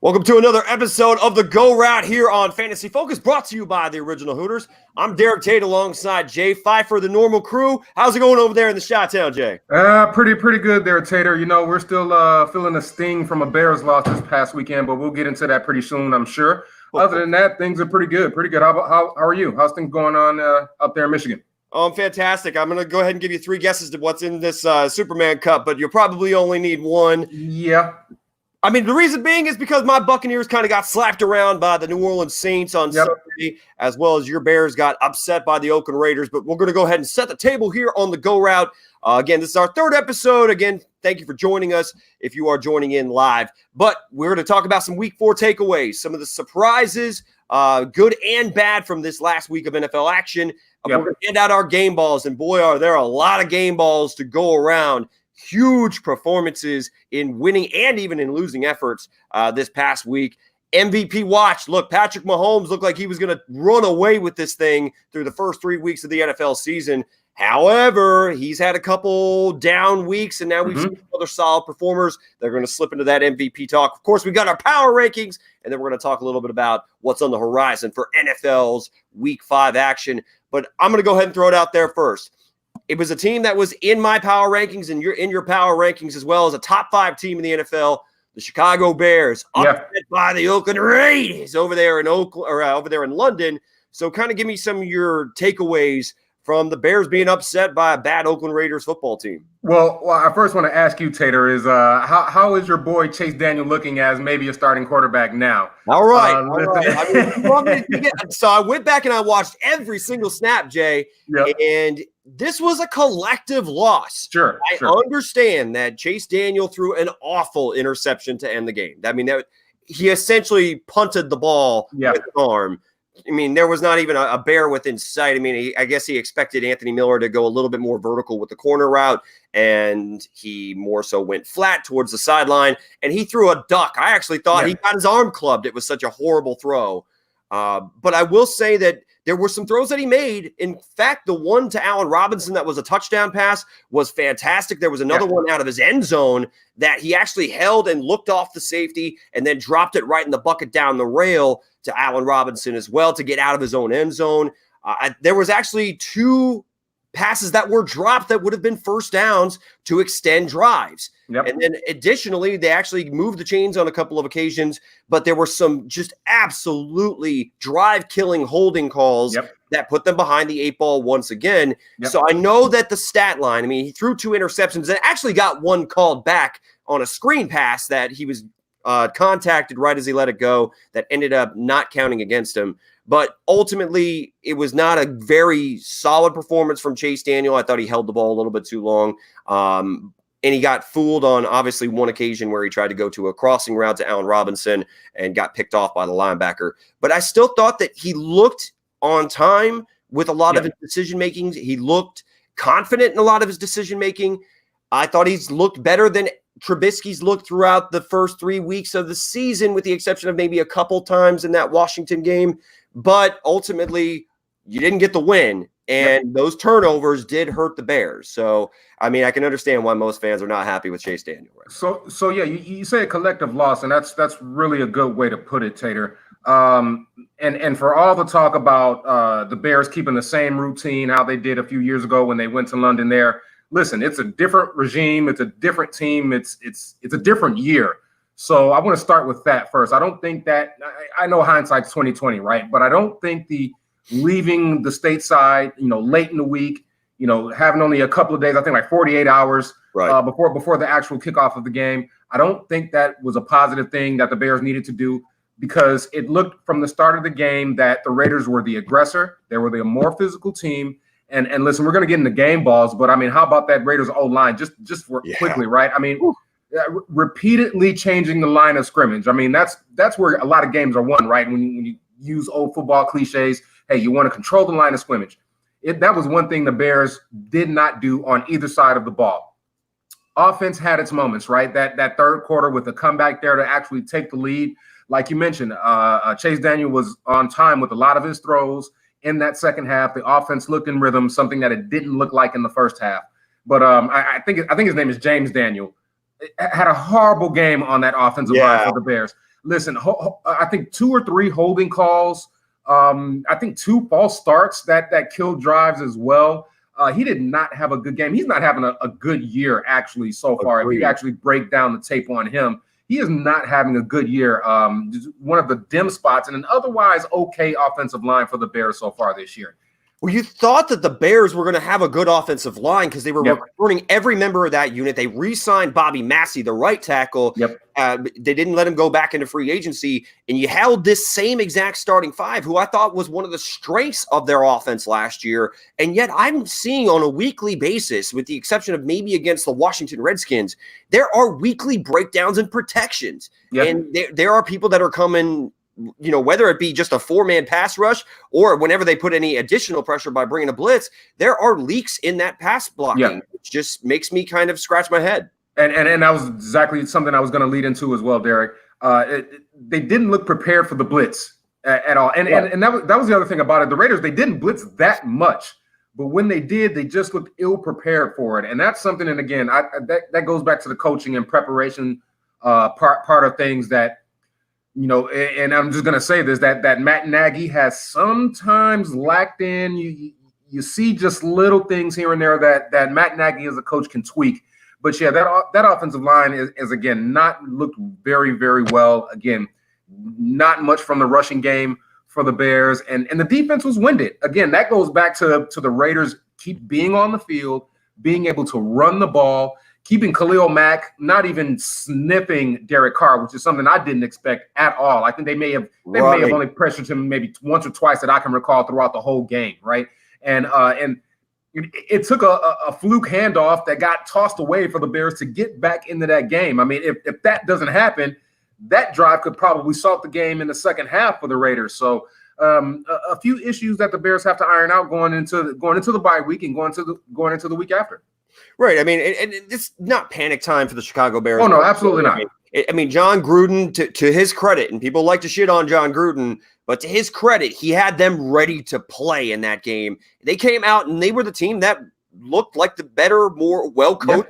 Welcome to another episode of the Go Route here on Fantasy Focus, brought to you by the Original Hooters. I'm Derek Tate alongside Jay Phifer, the normal crew. How's it going over there in the Chi-Town, Jay? Pretty good there, Tater. You know, we're still feeling the sting from a Bears loss this past weekend, but we'll get into that pretty soon, I'm sure. Other than that, things are pretty good. How are you? How's things going on up there in Michigan? I'm fantastic. I'm going to go ahead and give you three guesses to what's in this Superman Cup, but you'll probably only need one. Yeah. I mean, the reason being is because my Buccaneers kind of got slapped around by the New Orleans Saints on Saturday, as well as your Bears got upset by the Oakland Raiders. But we're going to go ahead and set the table here on the Go Route. Again, this is our third episode. Again, thank you for joining us if you are joining in live. But we're going to talk about some Week 4 takeaways, some of the surprises, good and bad from this last week of NFL action. We're going to hand out our game balls, and boy, are there a lot of game balls to go around. Huge performances in winning and even in losing efforts this past week. MVP watch. Look, Patrick Mahomes looked like he was going to run away with this thing through the first 3 weeks of the NFL season. However, he's had a couple down weeks, and now we've seen other solid performers. They're going to slip into that MVP talk. Of course, we got our power rankings, and then we're going to talk a little bit about what's on the horizon for NFL's Week 5 action. But I'm going to go ahead and throw it out there first. It was a team that was in my power rankings, and you're in your power rankings as well, as a top 5 team in the NFL. The Chicago Bears, upset by the Oakland Raiders over there in over there in London. So, kind of give me some of your takeaways from the Bears being upset by a bad Oakland Raiders football team. Well, I first want to ask you, Tater, is how is your boy Chase Daniel looking as maybe a starting quarterback now? All right. I mean, so I went back and I watched every single snap, Jay, and this was a collective loss. Sure. I understand that Chase Daniel threw an awful interception to end the game. I mean, he essentially punted the ball with his arm. I mean, there was not even a bear within sight. I mean, I guess he expected Anthony Miller to go a little bit more vertical with the corner route, and he more so went flat towards the sideline, and he threw a duck. I actually thought he got his arm clubbed. It was such a horrible throw. But I will say that there were some throws that he made. In fact, the one to Allen Robinson that was a touchdown pass was fantastic. There was another one out of his end zone that he actually held and looked off the safety and then dropped it right in the bucket down the rail to Allen Robinson as well to get out of his own end zone. There was actually 2 passes that were dropped that would have been first downs to extend drives. And then additionally, they actually moved the chains on a couple of occasions, but there were some just absolutely drive-killing holding calls that put them behind the 8 ball once again. So I know that the stat line, I mean, he threw 2 interceptions and actually got one called back on a screen pass that he was contacted right as he let it go that ended up not counting against him. But ultimately, it was not a very solid performance from Chase Daniel. I thought he held the ball a little bit too long. And he got fooled on, obviously, one occasion where he tried to go to a crossing route to Allen Robinson and got picked off by the linebacker. But I still thought that he looked on time with a lot of his decision-making. He looked confident in a lot of his decision-making. I thought he's looked better than Trubisky's looked throughout the first 3 weeks of the season, with the exception of maybe a couple times in that Washington game. But ultimately, you didn't get the win, and those turnovers did hurt the Bears. So, I mean, I can understand why most fans are not happy with Chase Daniel. Right? So yeah, you say a collective loss, and that's really a good way to put it, Tater. And for all the talk about the Bears keeping the same routine, how they did a few years ago when they went to London there. Listen, it's a different regime. It's a different team. It's a different year. So I want to start with that first. I don't think that I know hindsight's 2020, right? But I don't think the leaving the stateside, late in the week, having only a couple of days, I think like 48 hours before the actual kickoff of the game. I don't think that was a positive thing that the Bears needed to do, because it looked from the start of the game that the Raiders were the aggressor. They were the more physical team. And listen, we're going to get into game balls, but I mean, how about that Raiders O-line just quickly, right? I mean, repeatedly changing the line of scrimmage. I mean, that's where a lot of games are won, right? When you use old football cliches, hey, you want to control the line of scrimmage. That was one thing the Bears did not do on either side of the ball. Offense had its moments, right? That third quarter with a comeback there to actually take the lead. Like you mentioned, Chase Daniel was on time with a lot of his throws. In that second half, the offense looked in rhythm, something that it didn't look like in the first half. But I think his name is James Daniel. Had a horrible game on that offensive line for the Bears. listen, I think 2 or 3 holding calls. I think 2 false starts that killed drives as well. He did not have a good game. He's not having a good year actually so far. Agreed. If you actually break down the tape on him, he is not having a good year. One of the dim spots in an otherwise okay offensive line for the Bears so far this year. Well, you thought that the Bears were going to have a good offensive line because they were recruiting every member of that unit. They re-signed Bobby Massey, the right tackle. They didn't let him go back into free agency. And you held this same exact starting 5, who I thought was one of the strengths of their offense last year. And yet I'm seeing on a weekly basis, with the exception of maybe against the Washington Redskins, there are weekly breakdowns and protections. And there are people that are coming – whether it be just a 4-man pass rush or whenever they put any additional pressure by bringing a blitz, there are leaks in that pass blocking, which just makes me kind of scratch my head. And that was exactly something I was going to lead into as well, Derek. They didn't look prepared for the blitz at all. And that was the other thing about it. The Raiders, they didn't blitz that much, but when they did, they just looked ill prepared for it. And that's something, and again, that goes back to the coaching and preparation part of things that, and I'm just going to say this, that Matt Nagy has sometimes lacked in. You see just little things here and there that Matt Nagy as a coach can tweak. But yeah, that offensive line is again, not looked very, very well. Again, not much from the rushing game for the Bears. And the defense was winded. Again, that goes back to the Raiders keep being on the field, being able to run the ball, keeping Khalil Mack, not even sniffing Derek Carr, which is something I didn't expect at all. I think they may have only pressured him maybe once or twice that I can recall throughout the whole game, right? And it took a fluke handoff that got tossed away for the Bears to get back into that game. I mean, if that doesn't happen, that drive could probably salt the game in the second half for the Raiders. So a few issues that the Bears have to iron out going into the bye week and going into the week after. Right. I mean, and it's not panic time for the Chicago Bears. Oh, no, absolutely not. I mean, John Gruden, to his credit, and people like to shit on John Gruden, but to his credit, he had them ready to play in that game. They came out and they were the team that looked like the better, more well-coached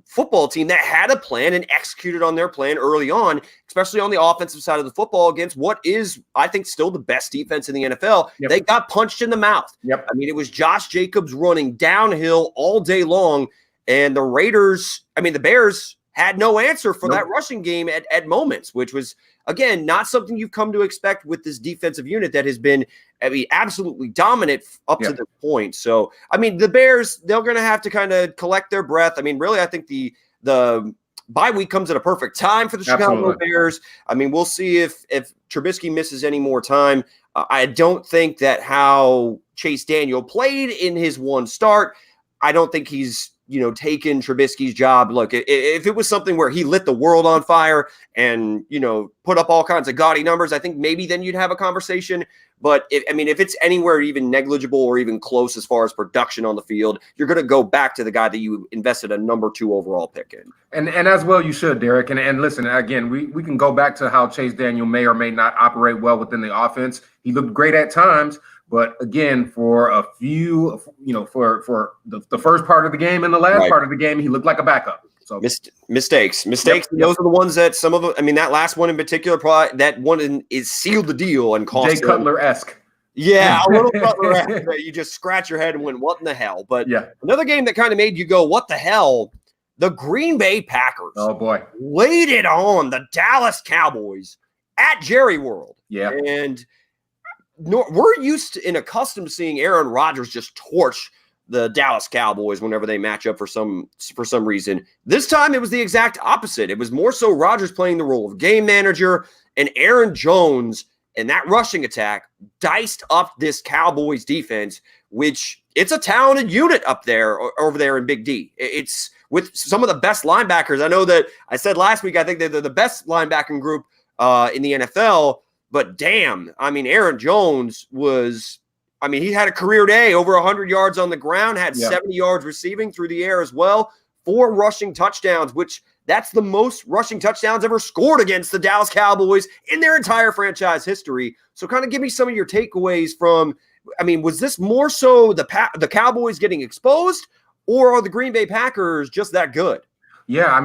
football team that had a plan and executed on their plan early on, especially on the offensive side of the football against what is, I think, still the best defense in the NFL. They got punched in the mouth. I mean, it was Josh Jacobs running downhill all day long, and the Bears had no answer for that rushing game at moments, which was, again, not something you've come to expect with this defensive unit that has been, absolutely dominant up to this point. So, I mean, the Bears, they're going to have to kind of collect their breath. I mean, really, I think the bye week comes at a perfect time for the Chicago Bears. I mean, we'll see if Trubisky misses any more time. I don't think that how Chase Daniel played in his one start, I don't think he's taken Trubisky's job. Look, if it was something where he lit the world on fire and, put up all kinds of gaudy numbers, I think maybe then you'd have a conversation. But if it's anywhere even negligible or even close as far as production on the field, you're going to go back to the guy that you invested a number 2 overall pick in. And as well you should, Derek. And listen, again, we can go back to how Chase Daniel may or may not operate well within the offense. He looked great at times. But again, for a few, for the first part of the game and the last part of the game, he looked like a backup. So mistakes. Those are the ones that some of them. I mean, that last one in particular, probably that one is sealed the deal and cost Jay Cutler-esque. Yeah, a little Cutler-esque. You just scratch your head and went, "What in the hell?" But another game that kind of made you go, "What the hell?" The Green Bay Packers. Oh boy, laid it on the Dallas Cowboys at Jerry World. Yeah, and. We're used to and accustomed to seeing Aaron Rodgers just torch the Dallas Cowboys whenever they match up for some reason. This time it was the exact opposite. It was more so Rodgers playing the role of game manager, and Aaron Jones and that rushing attack diced up this Cowboys defense, which it's a talented unit up there over there in Big D. It's with some of the best linebackers. I know that I said last week I think they're the best linebacking group in the NFL. But damn, I mean, Aaron Jones he had a career day, over 100 yards on the ground, had 70 yards receiving through the air as well, 4 rushing touchdowns, which that's the most rushing touchdowns ever scored against the Dallas Cowboys in their entire franchise history. So kind of give me some of your takeaways from, was this more so the Cowboys getting exposed, or are the Green Bay Packers just that good? Yeah,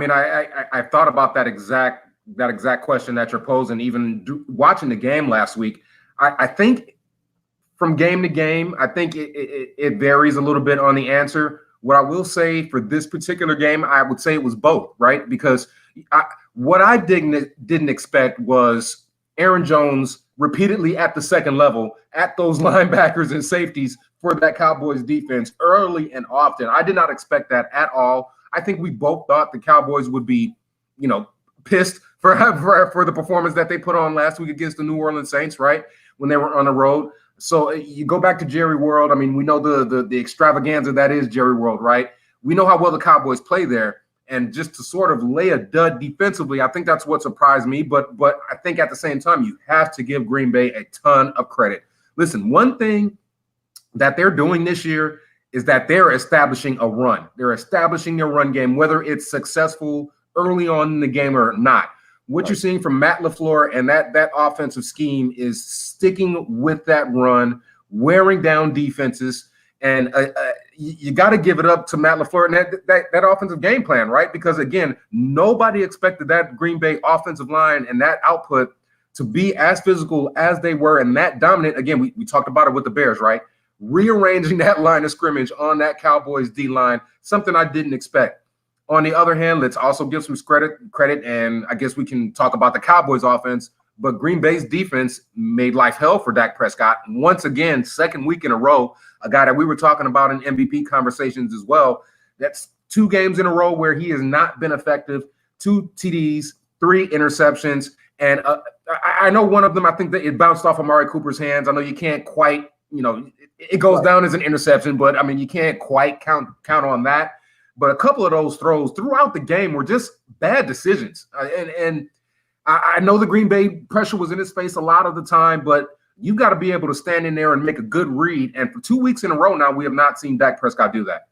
I thought about that exact that exact question that you're posing. Even watching the game last week, I think from game to game, I think it varies a little bit on the answer. What I will say for this particular game, I would say it was both, right? Because what I didn't expect was Aaron Jones repeatedly at the second level at those linebackers and safeties for that Cowboys defense early and often. I did not expect that at all. I think we both thought the Cowboys would be, pissed for the performance that they put on last week against the New Orleans Saints, right? When they were on the road. So you go back to Jerry World. I mean, we know the extravaganza that is Jerry World, right? We know how well the Cowboys play there. And just to sort of lay a dud defensively, I think that's what surprised me. But I think at the same time, you have to give Green Bay a ton of credit. Listen, one thing that they're doing this year is that they're establishing a run. They're establishing their run game, whether it's successful early on in the game or not. What you're seeing from Matt LaFleur and that offensive scheme is sticking with that run, wearing down defenses. And you got to give it up to Matt LaFleur and that offensive game plan, right? Because, again, nobody expected that Green Bay offensive line and that output to be as physical as they were and that dominant. Again, we talked about it with the Bears, right? Rearranging that line of scrimmage on that Cowboys D-line, something I didn't expect. On the other hand, let's also give some credit, and I guess we can talk about the Cowboys offense, but Green Bay's defense made life hell for Dak Prescott. Once again, second week in a row, a guy that we were talking about in MVP conversations as well. That's 2 games in a row where he has not been effective, 2 TDs, 3 interceptions. And I know one of them, I think that it bounced off Amari Cooper's hands. I know you can't quite, it goes down as an interception, but I mean, you can't quite count on that. But a couple of those throws throughout the game were just bad decisions. And I know the Green Bay pressure was in his face a lot of the time, but you got to be able to stand in there and make a good read. And for 2 weeks in a row now, we have not seen Dak Prescott do that.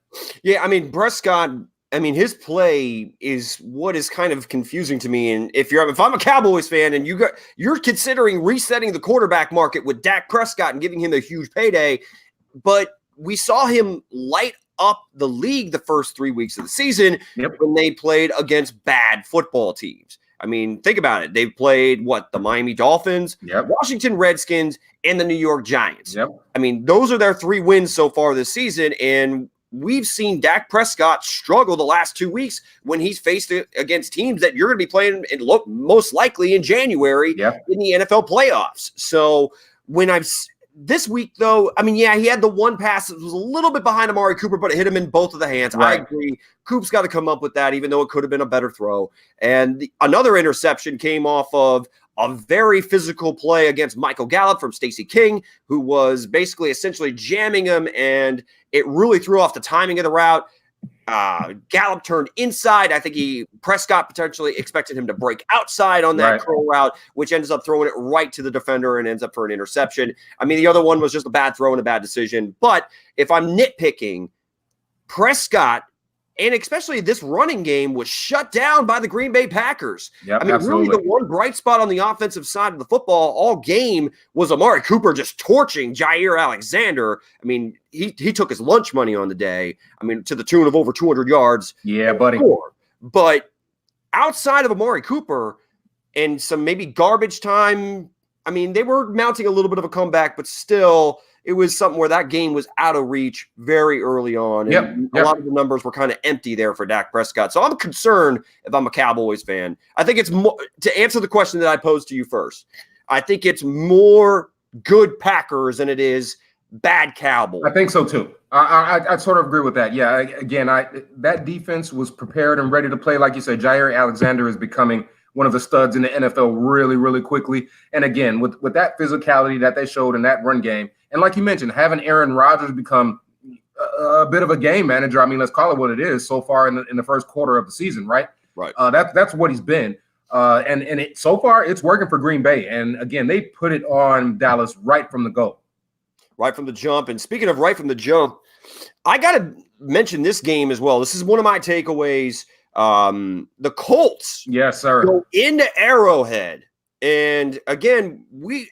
Yeah, I mean, Prescott, his play is what is kind of confusing to me. And if I'm a Cowboys fan and you're considering resetting the quarterback market with Dak Prescott and giving him a huge payday, but we saw him light up the league the first 3 weeks of the season when they played against bad football teams. I mean, think about it. They've played the Miami Dolphins, Washington Redskins, and the New York Giants. I mean, those are their 3 wins so far this season. And we've seen Dak Prescott struggle the last 2 weeks when he's faced against teams that you're going to be playing most likely in January in the NFL playoffs. So this week, though, he had the one pass that was a little bit behind Amari Cooper, but it hit him in both of the hands. Right. I agree. Coop's got to come up with that, even though it could have been a better throw. And another interception came off of a very physical play against Michael Gallup from Stacey King, who was basically essentially jamming him, and it really threw off the timing of the route. Gallup turned inside. I think Prescott potentially expected him to break outside on that curl route, which ends up throwing it right to the defender and ends up for an interception. The other one was just a bad throw and a bad decision. But if I'm nitpicking, Prescott, and especially this running game, was shut down by the Green Bay Packers. Really the one bright spot on the offensive side of the football all game was Amari Cooper just torching Jair Alexander. He took his lunch money on the day, to the tune of over 200 yards. Yeah, buddy. But outside of Amari Cooper and some maybe garbage time, they were mounting a little bit of a comeback, but still – it was something where that game was out of reach very early on. And a lot of the numbers were kind of empty there for Dak Prescott. So I'm concerned if I'm a Cowboys fan. I think it's more, to answer the question that I posed to you first, I think it's more good Packers than it is bad Cowboys. I think so too. I sort of agree with that. Yeah, again, that defense was prepared and ready to play. Like you said, Jair Alexander is becoming one of the studs in the NFL really, really quickly. And again, with that physicality that they showed in that run game, and like you mentioned, having Aaron Rodgers become a bit of a game manager, let's call it what it is, so far in the first quarter of the season, right? Right. That's what he's been. And so far, it's working for Green Bay. And again, they put it on Dallas right from the go. Right from the jump. And speaking of right from the jump, I got to mention this game as well. This is one of my takeaways. The Colts go into Arrowhead. And again,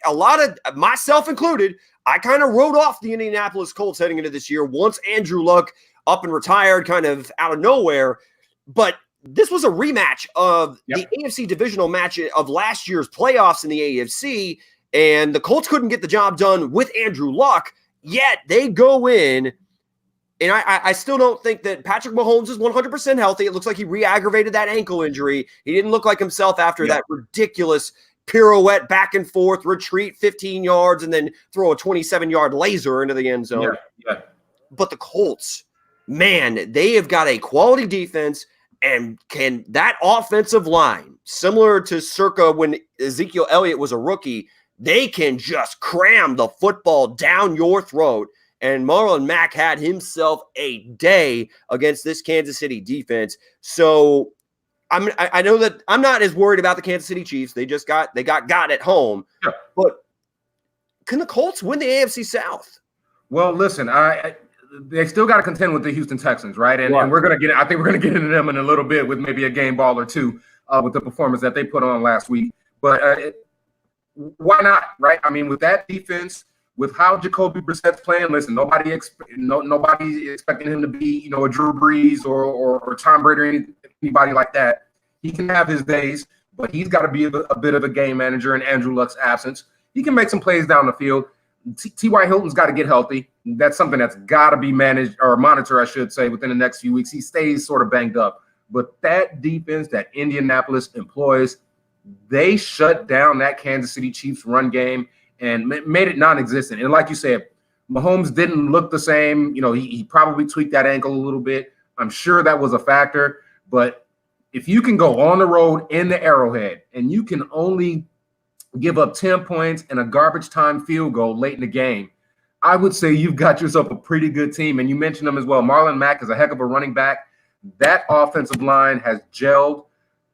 a lot of myself included, I kind of wrote off the Indianapolis Colts heading into this year once Andrew Luck up and retired kind of out of nowhere. But this was a rematch of the AFC divisional match of last year's playoffs in the AFC, and the Colts couldn't get the job done with Andrew Luck, yet they go in, and I still don't think that Patrick Mahomes is 100% healthy. It looks like he re-aggravated that ankle injury. He didn't look like himself after that ridiculous pirouette, back and forth, retreat 15 yards, and then throw a 27-yard laser into the end zone. But the Colts, man, they have got a quality defense, and can that offensive line, similar to circa when Ezekiel Elliott was a rookie, they can just cram the football down your throat. And Marlon Mack had himself a day against this Kansas City defense. So I know that I'm not as worried about the Kansas City Chiefs. They got at home. Yeah. But can the Colts win the AFC South? Well, listen, they still got to contend with the Houston Texans, right? And we're gonna get. I think we're gonna get into them in a little bit with maybe a game ball or two with the performance that they put on last week. But why not, right? I mean, with that defense, with how Jacoby Brissett's playing, listen, nobody's expecting him to be, a Drew Brees or Tom Brady or anybody like that. He can have his days, but he's got to be a bit of a game manager in Andrew Luck's absence. He can make some plays down the field. T.Y. Hilton's got to get healthy. That's something that's got to be managed or monitored, I should say, within the next few weeks. He stays sort of banged up. But that defense that Indianapolis employs, they shut down that Kansas City Chiefs run game and made it non-existent. And like you said, Mahomes didn't look the same. He probably tweaked that ankle a little bit. I'm sure that was a factor. But if you can go on the road in the Arrowhead and you can only give up 10 points and a garbage time field goal late in the game, I would say you've got yourself a pretty good team. And you mentioned them as well. Marlon Mack is a heck of a running back. That offensive line has gelled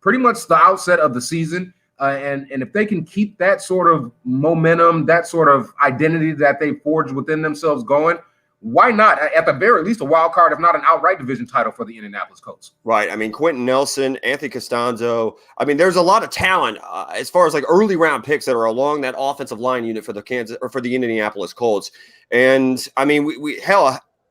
pretty much the outset of the season. And if they can keep that sort of momentum, that sort of identity that they forged within themselves going, why not? At the very least, a wild card, if not an outright division title for the Indianapolis Colts. Right. I mean, Quentin Nelson, Anthony Costanzo. I mean, there's a lot of talent as far as like early round picks that are along that offensive line unit for the Indianapolis Colts. And I mean,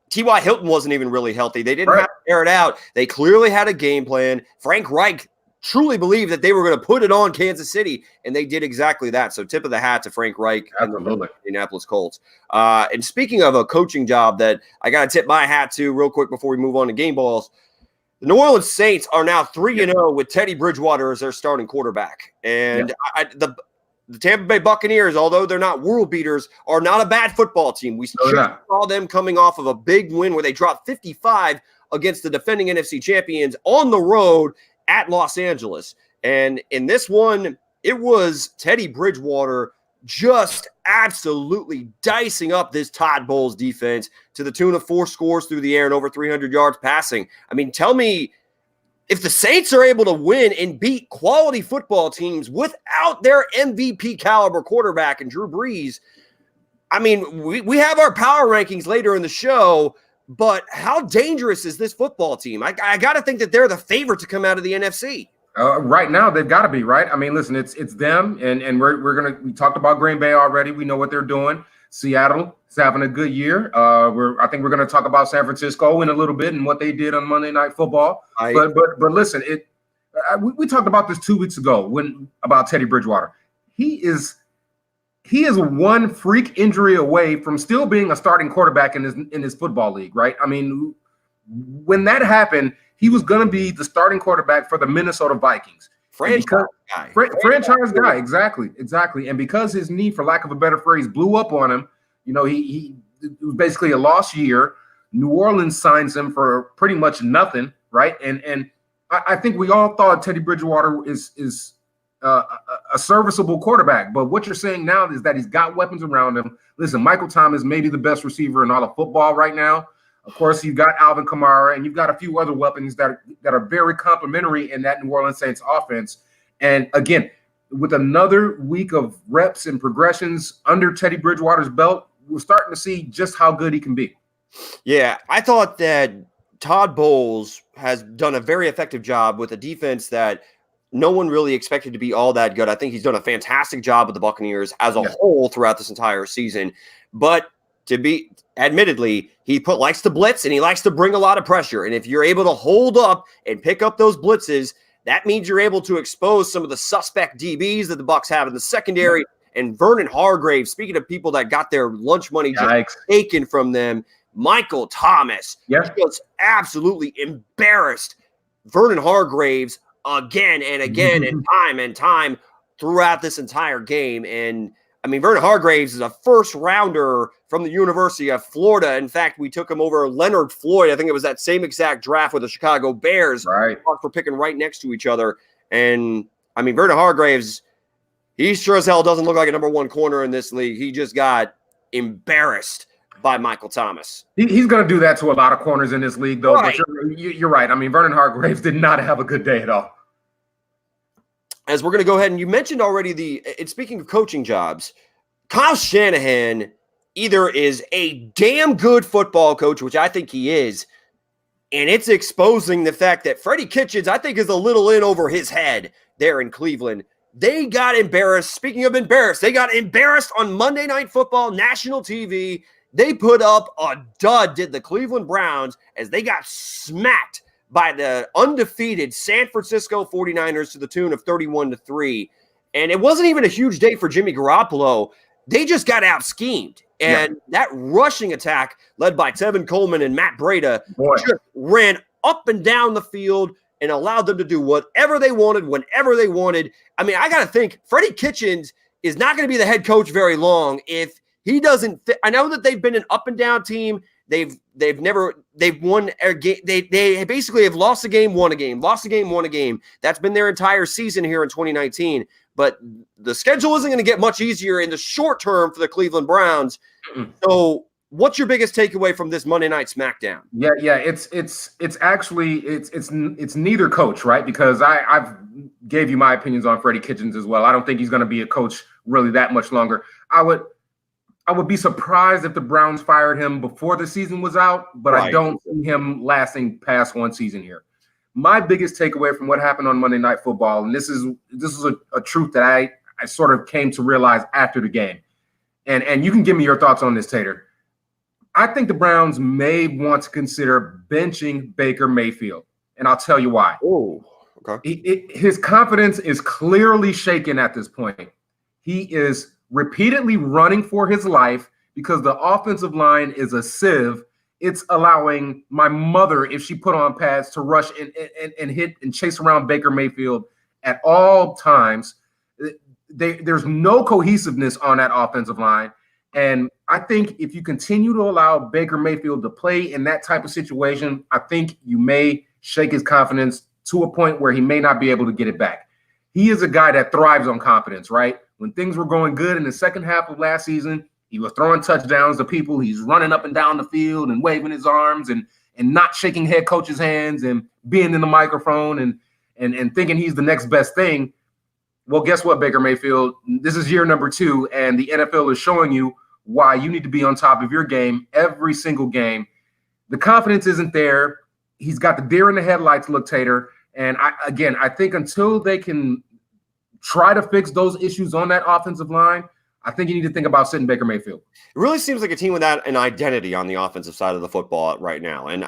T.Y. Hilton wasn't even really healthy. They didn't have to air it out. They clearly had a game plan. Frank Reich truly believed that they were going to put it on Kansas City, and they did exactly that. So tip of the hat to Frank Reich and the Indianapolis Colts. And speaking of a coaching job that I got to tip my hat to real quick before we move on to game balls, the New Orleans Saints are now 3-0 with Teddy Bridgewater as their starting quarterback. And the Tampa Bay Buccaneers, although they're not world beaters, are not a bad football team. We saw them coming off of a big win where they dropped 55 against the defending NFC champions on the road at Los Angeles. And in this one, it was Teddy Bridgewater just absolutely dicing up this Todd Bowles defense to the tune of 4 scores through the air and over 300 yards passing. I mean, tell me, if the Saints are able to win and beat quality football teams without their MVP caliber quarterback and Drew Brees, I mean, we have our power rankings later in the show, but how dangerous is this football team? I got to think that they're the favorite to come out of the NFC. Right now, they've got to be, right? I mean, listen, it's them, and we talked about Green Bay already. We know what they're doing. Seattle is having a good year. I think we're going to talk about San Francisco in a little bit and what they did on Monday Night Football. But listen, we talked about this 2 weeks ago about Teddy Bridgewater. He is one freak injury away from still being a starting quarterback in his football league, right? I mean, when that happened, he was going to be the starting quarterback for the Minnesota Vikings. Franchise guy, exactly. And because his knee, for lack of a better phrase, blew up on him, it was basically a lost year. New Orleans signs him for pretty much nothing, right? And I think we all thought Teddy Bridgewater is a serviceable quarterback. But what you're saying now is that he's got weapons around him. Listen, Michael Thomas may be the best receiver in all of football right now. Of course, you've got Alvin Kamara, and you've got a few other weapons that are very complimentary in that New Orleans Saints offense. And again, with another week of reps and progressions under Teddy Bridgewater's belt, we're starting to see just how good he can be. Yeah, I thought that Todd Bowles has done a very effective job with a defense that no one really expected to be all that good. I think he's done a fantastic job with the Buccaneers as a whole throughout this entire season. But admittedly, he likes to blitz and he likes to bring a lot of pressure. And if you're able to hold up and pick up those blitzes, that means you're able to expose some of the suspect DBs that the Bucs have in the secondary. And Vernon Hargrave, speaking of people that got their lunch money just taken from them, Michael Thomas was absolutely embarrassed. Vernon Hargraves again and again and time throughout this entire game. And I mean, Vernon Hargraves is a first rounder from the University of Florida. In fact, we took him over Leonard Floyd. I think it was that same exact draft with the Chicago Bears. Right. For picking right next to each other. And I mean, Vernon Hargraves, he sure as hell doesn't look like a number one corner in this league. He just got embarrassed by Michael Thomas. He's going to do that to a lot of corners in this league, though. Right. But you're right. I mean, Vernon Hargraves did not have a good day at all. As we're going to go ahead, and you mentioned already and speaking of coaching jobs, Kyle Shanahan either is a damn good football coach, which I think he is, and it's exposing the fact that Freddie Kitchens, I think, is a little in over his head there in Cleveland. They got embarrassed. Speaking of embarrassed, they got embarrassed on Monday Night Football, national TV. They put up a dud, did the Cleveland Browns, as they got smacked by the undefeated San Francisco 49ers to the tune of 31-3. And it wasn't even a huge day for Jimmy Garoppolo. They just got out-schemed. And that rushing attack led by Tevin Coleman and Matt Breida just ran up and down the field and allowed them to do whatever they wanted, whenever they wanted. I mean, I got to think Freddie Kitchens is not going to be the head coach very long if he doesn't fit. I know that they've been an up and down team. They've won a game. They basically have lost a game, won a game, lost a game, won a game. That's been their entire season here in 2019. But the schedule isn't going to get much easier in the short term for the Cleveland Browns. So what's your biggest takeaway from this Monday night SmackDown? Yeah. It's actually neither coach, right? Because I've gave you my opinions on Freddie Kitchens as well. I don't think he's going to be a coach really that much longer. I would be surprised if the Browns fired him before the season was out, but I don't see him lasting past one season here. My biggest takeaway from what happened on Monday Night Football, and this is a truth that I sort of came to realize after the game, and you can give me your thoughts on this, Tater. I think the Browns may want to consider benching Baker Mayfield, and I'll tell you why. Oh, okay. His confidence is clearly shaken at this point. He is repeatedly running for his life because the offensive line is a sieve. It's allowing my mother, if she put on pads, to rush and hit and chase around Baker Mayfield at all times. There's no cohesiveness on that offensive line. And I think if you continue to allow Baker Mayfield to play in that type of situation, I think you may shake his confidence to a point where he may not be able to get it back. He is a guy that thrives on confidence, right? When things were going good in the second half of last season, he was throwing touchdowns to people. He's running up and down the field and waving his arms and not shaking head coaches' hands and being in the microphone and thinking he's the next best thing. Well, guess what, Baker Mayfield? This is year number 2, and the NFL is showing you why you need to be on top of your game every single game. The confidence isn't there. He's got the deer in the headlights look, Tater. And I think until they can try to fix those issues on that offensive line, I think you need to think about sitting Baker Mayfield. It really seems like a team without an identity on the offensive side of the football right now. And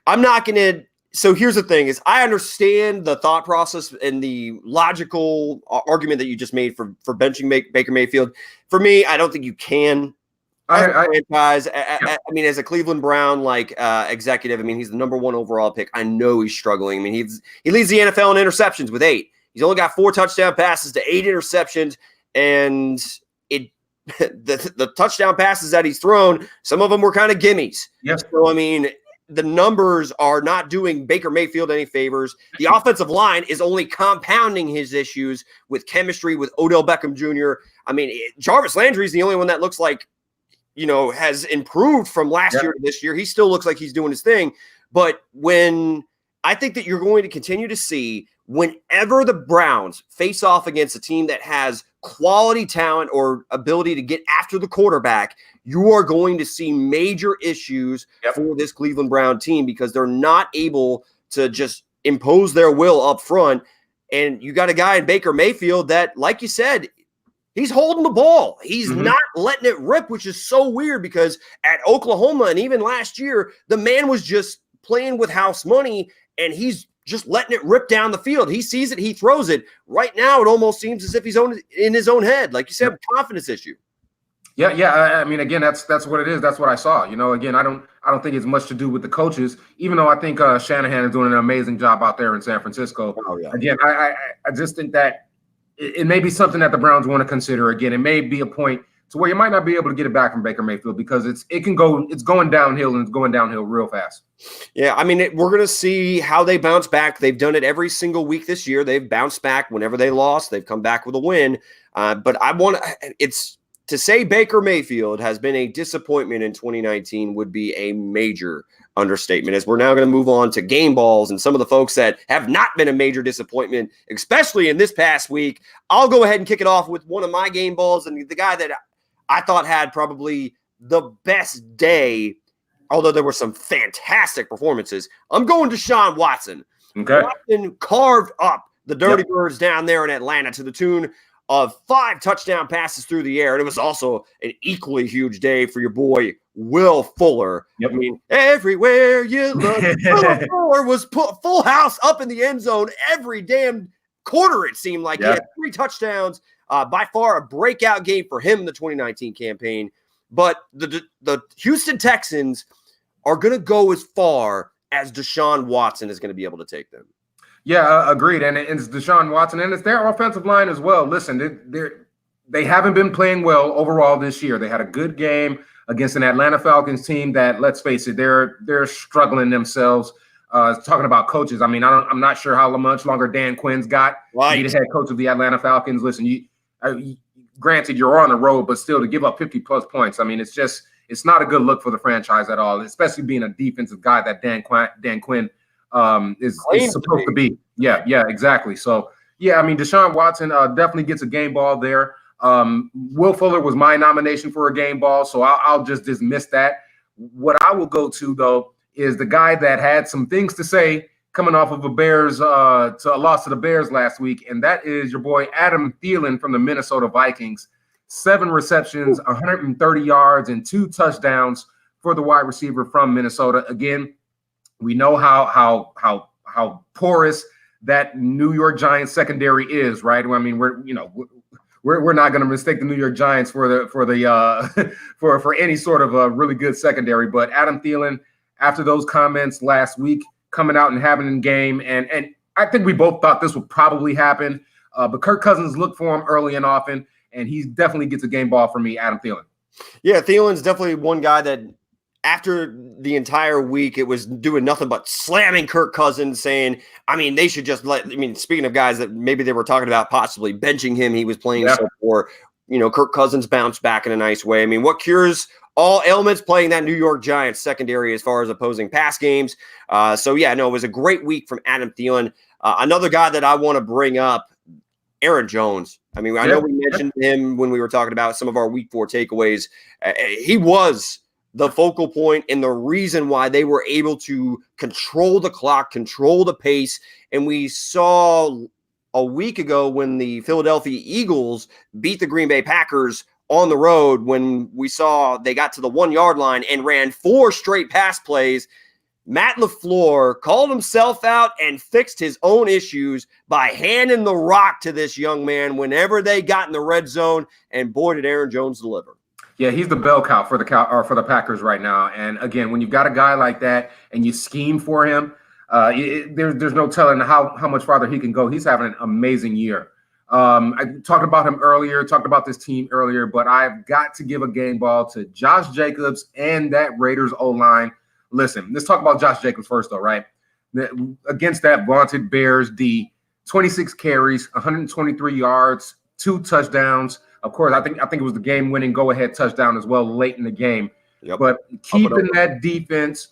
I'm not going to – so here's the thing is I understand the thought process and the logical argument that you just made for benching Baker Mayfield. For me, I don't think you can. I mean, as a Cleveland Brown executive, I mean, he's the number 1 overall pick. I know he's struggling. I mean, he leads the NFL in interceptions with 8. He's only got 4 touchdown passes to 8 interceptions, and the touchdown passes that he's thrown, some of them were kind of gimmies. Yes. So, I mean, the numbers are not doing Baker Mayfield any favors. The offensive line is only compounding his issues with chemistry with Odell Beckham Jr. I mean, Jarvis Landry is the only one that looks like, has improved from last year to this year. He still looks like he's doing his thing. But I think that you're going to continue to see whenever the Browns face off against a team that has quality talent or ability to get after the quarterback, you are going to see major issues for this Cleveland Brown team because they're not able to just impose their will up front. And you got a guy in Baker Mayfield that, like you said, He's holding the ball. He's Mhm. not letting it rip, which is so weird because at Oklahoma and even last year, the man was just playing with house money and he's just letting it rip down the field. He sees it, he throws it. Right now, it almost seems as if he's in his own head. Like you said, confidence issue. Yeah. I mean, again, that's what it is. That's what I saw. Again, I don't think it's much to do with the coaches, even though I think Shanahan is doing an amazing job out there in San Francisco. Oh, yeah. Again, I just think that it may be something that the Browns want to consider. Again, it may be a point to where you might not be able to get it back from Baker Mayfield because it's going downhill and it's going downhill real fast. Yeah, I mean, we're going to see how they bounce back. They've done it every single week this year. They've bounced back whenever they lost. They've come back with a win. But to say Baker Mayfield has been a disappointment in 2019 would be a major understatement, as we're now going to move on to game balls and some of the folks that have not been a major disappointment, especially in this past week. I'll go ahead and kick it off with one of my game balls and the guy that I thought had probably the best day, although there were some fantastic performances. I'm going to Deshaun Watson. Okay. Watson carved up the Dirty Birds down there in Atlanta to the tune of 5 touchdown passes through the air. And it was also an equally huge day for your boy, Will Fuller. Yep. I mean, everywhere you look, Will Fuller was put full house up in the end zone every damn quarter, it seemed like. He had 3 touchdowns. By far a breakout game for him in the 2019 campaign. But the Houston Texans are going to go as far as Deshaun Watson is going to be able to take them. Yeah, agreed. And it's Deshaun Watson, and it's their offensive line as well. Listen, they haven't been playing well overall this year. They had a good game against an Atlanta Falcons team that, let's face it, they're struggling themselves. Talking about coaches, I mean, I'm not sure how much longer Dan Quinn's got. Right. He's the head coach of the Atlanta Falcons. Listen, granted, you're on the road, but still to give up 50-plus points, I mean, it's not a good look for the franchise at all, especially being a defensive guy that Dan Quinn is supposed to be. Yeah, exactly. So, yeah, I mean, Deshaun Watson definitely gets a game ball there. Will Fuller was my nomination for a game ball, so I'll just dismiss that. What I will go to, though, is the guy that had some things to say coming off of a loss to the Bears last week, and that is your boy Adam Thielen from the Minnesota Vikings. 7 receptions, 130 yards, and 2 touchdowns for the wide receiver from Minnesota. Again, we know how porous that New York Giants secondary is, right? I mean, we're not going to mistake the New York Giants for any sort of a really good secondary. But Adam Thielen, after those comments last week, coming out and having a game, and I think we both thought this would probably happen. But Kirk Cousins looked for him early and often, and he definitely gets a game ball for me, Adam Thielen. Yeah, Thielen's definitely one guy that after the entire week, it was doing nothing but slamming Kirk Cousins, saying, I mean, they should just speaking of guys that maybe they were talking about possibly benching him, he was playing so poor. Kirk Cousins bounced back in a nice way. I mean, what cures all ailments? Playing that New York Giants secondary as far as opposing pass games. It was a great week from Adam Thielen. Another guy that I want to bring up, Aaron Jones. I mean, I know we mentioned him when we were talking about some of our week 4 takeaways. He was the focal point and the reason why they were able to control the clock, control the pace. And we saw a week ago when the Philadelphia Eagles beat the Green Bay Packers on the road, when we saw they got to the 1-yard line and ran 4 straight pass plays. Matt LaFleur called himself out and fixed his own issues by handing the rock to this young man whenever they got in the red zone, and boy, did Aaron Jones deliver. Yeah, he's the bell cow for the Packers right now. And again, when you've got a guy like that and you scheme for him, there's no telling how much farther he can go. He's having an amazing year. I talked about him earlier, talked about this team earlier, but I've got to give a game ball to Josh Jacobs and that Raiders O-line. Listen, let's talk about Josh Jacobs first, though, right? Against that vaunted Bears D, 26 carries, 123 yards, 2 touchdowns. Of course, I think it was the game-winning go-ahead touchdown as well late in the game. Yep. But keeping that defense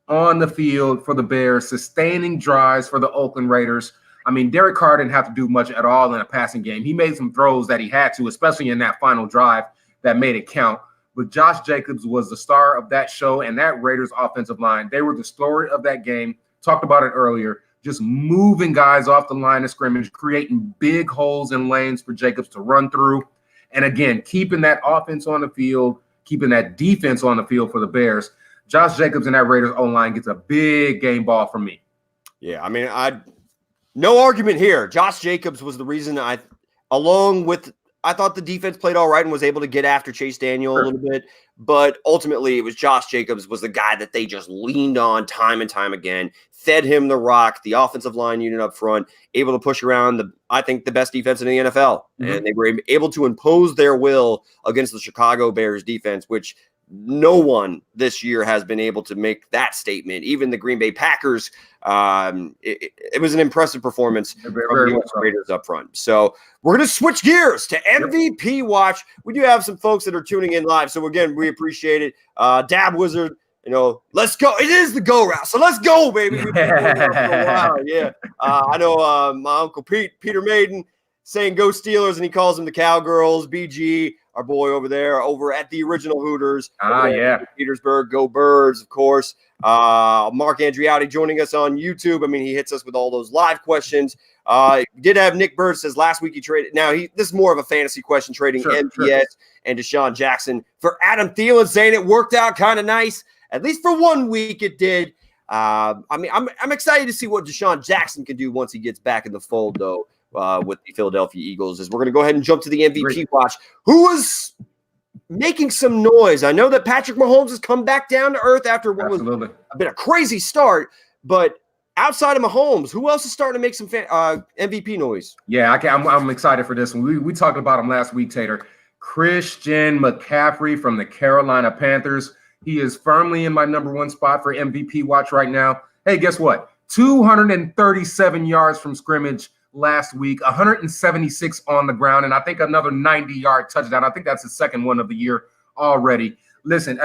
on the field for the Bears, sustaining drives for the Oakland Raiders. I mean, Derek Carr didn't have to do much at all in a passing game. He made some throws that he had to, especially in that final drive that made it count. But Josh Jacobs was the star of that show, and that Raiders offensive line, they were the story of that game. Talked about it earlier. Just moving guys off the line of scrimmage, creating big holes in lanes for Jacobs to run through. And again, keeping that offense on the field, keeping that defense on the field for the Bears. Josh Jacobs and that Raiders O-line gets a big game ball from me. Yeah, I mean, no argument here. Josh Jacobs was the reason I thought the defense played all right and was able to get after Chase Daniel a little bit. But ultimately, it was Josh Jacobs was the guy that they just leaned on time and time again, fed him the rock, the offensive line unit up front, able to push around I think the best defense in the NFL. And they were able to impose their will against the Chicago Bears defense, which no one this year has been able to make that statement. Even the Green Bay Packers, it was an impressive performance from the Raiders up front. So we're going to switch gears to MVP Watch. We do have some folks that are tuning in live. So again, we appreciate it. Dab Wizard, let's go. It is the go route. So let's go, baby. We've been doing it for a while. Yeah. I know my uncle Peter Maiden saying go Steelers, and he calls them the Cowgirls. BG, our boy over at the original Hooters. Petersburg, go Birds, of course. Mark Andriotti joining us on YouTube. I mean, he hits us with all those live questions. Did have Nick Bird says last week he traded. Now, this is more of a fantasy question, trading MVS and Deshaun Jackson for Adam Thielen, saying it worked out kind of nice. At least for 1 week it did. I mean, I'm excited to see what Deshaun Jackson can do once he gets back in the fold, though. With the Philadelphia Eagles, as we're going to go ahead and jump to the MVP watch. Who was making some noise? I know that Patrick Mahomes has come back down to earth after what was been a crazy start, but outside of Mahomes, who else is starting to make some MVP noise? Yeah, I'm excited for this one. We talked about him last week, Tater. Christian McCaffrey from the Carolina Panthers. He is firmly in my number one spot for MVP watch right now. Hey, guess what? 237 yards from scrimmage last week, 176 on the ground, and I think another 90-yard touchdown. I think that's the second one of the year already. Listen,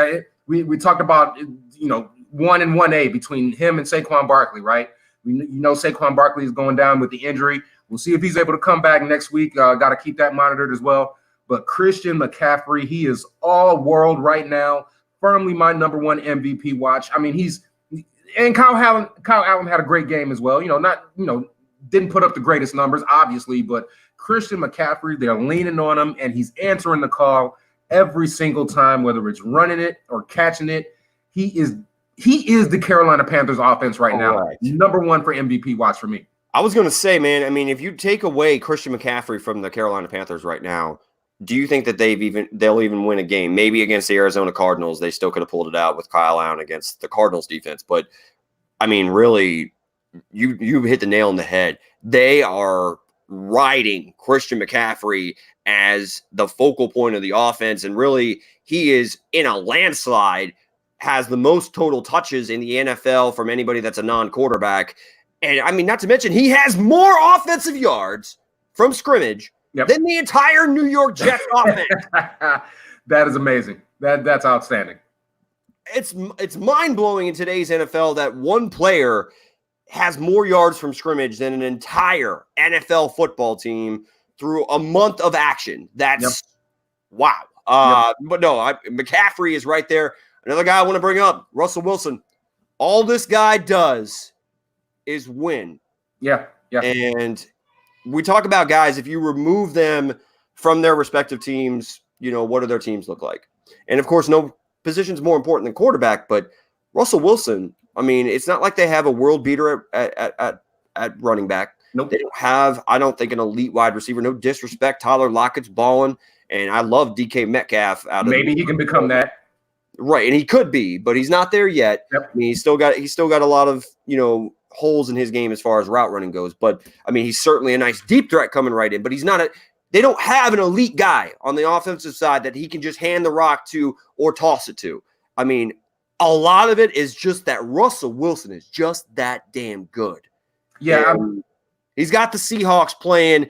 we talked about 1 and 1A between him and Saquon Barkley, right? Saquon Barkley is going down with the injury. We'll see if he's able to come back next week. Got to keep that monitored as well. But Christian McCaffrey, he is all world right now. Firmly my number one MVP watch. I mean, Kyle Allen had a great game as well. Didn't put up the greatest numbers, obviously, but Christian McCaffrey, they're leaning on him, and he's answering the call every single time, whether it's running it or catching it. He is the Carolina Panthers offense right now. Number one for MVP watch for me. I was going to say, man, I mean, if you take away Christian McCaffrey from the Carolina Panthers right now, do you think that they'll even win a game? Maybe against the Arizona Cardinals, they still could have pulled it out with Kyle Allen against the Cardinals defense. But, I mean, really, you hit the nail on the head. They are riding Christian McCaffrey as the focal point of the offense, and really he is in a landslide, has the most total touches in the NFL from anybody that's a non-quarterback. And I mean, not to mention, he has more offensive yards from scrimmage than the entire New York Jets offense. That is amazing. That's outstanding. It's mind-blowing in today's NFL that one player has more yards from scrimmage than an entire NFL football team through a month of action. That's wow. But no, McCaffrey is right there. Another guy I want to bring up, Russell Wilson. All this guy does is win. Yeah. And we talk about guys, if you remove them from their respective teams, what do their teams look like? And of course, no position's more important than quarterback, but Russell Wilson, I mean, it's not like they have a world beater at running back. Nope. They don't have, I don't think, an elite wide receiver. No disrespect. Tyler Lockett's balling, and I love DK Metcalf. Maybe he can become that. Right, and he could be, but he's not there yet. Yep. I mean, he's still got a lot of, holes in his game as far as route running goes. But, I mean, he's certainly a nice deep threat coming right in, but he's not they don't have an elite guy on the offensive side that he can just hand the rock to or toss it to. I mean, a lot of it is just that Russell Wilson is just that damn good. Yeah. He's got the Seahawks playing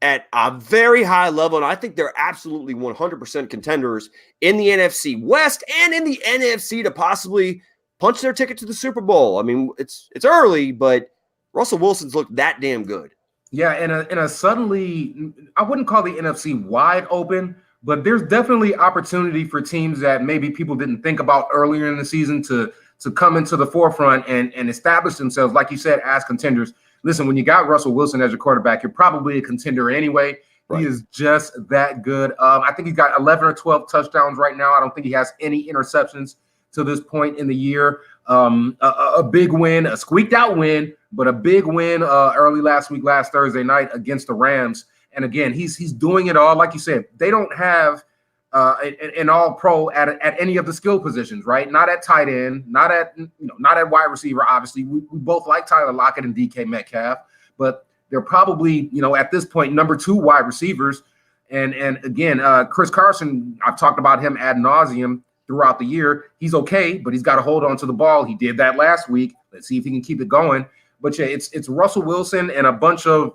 at a very high level, and I think they're absolutely 100% contenders in the NFC West and in the NFC to possibly punch their ticket to the Super Bowl. I mean, it's early, but Russell Wilson's looked that damn good. Yeah, in a suddenly, I wouldn't call the NFC wide open, but there's definitely opportunity for teams that maybe people didn't think about earlier in the season to come into the forefront and establish themselves, like you said, as contenders. Listen, when you got Russell Wilson as your quarterback, you're probably a contender anyway. He is just that good. I think he's got 11 or 12 touchdowns right now. I don't think he has any interceptions to this point in the year. A big win, a squeaked out win, but a big win early last Thursday night against the Rams. And again, he's doing it all. Like you said, they don't have an all-pro at any of the skill positions, right? Not at tight end, not at wide receiver. Obviously, we both like Tyler Lockett and DK Metcalf, but they're probably, at this point, number 2 wide receivers. And again, Chris Carson, I've talked about him ad nauseum throughout the year. He's okay, but he's got to hold on to the ball. He did that last week. Let's see if he can keep it going. But yeah, it's Russell Wilson and a bunch of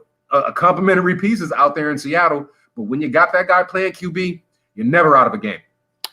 complementary pieces out there in Seattle. But when you got that guy playing QB, you're never out of a game.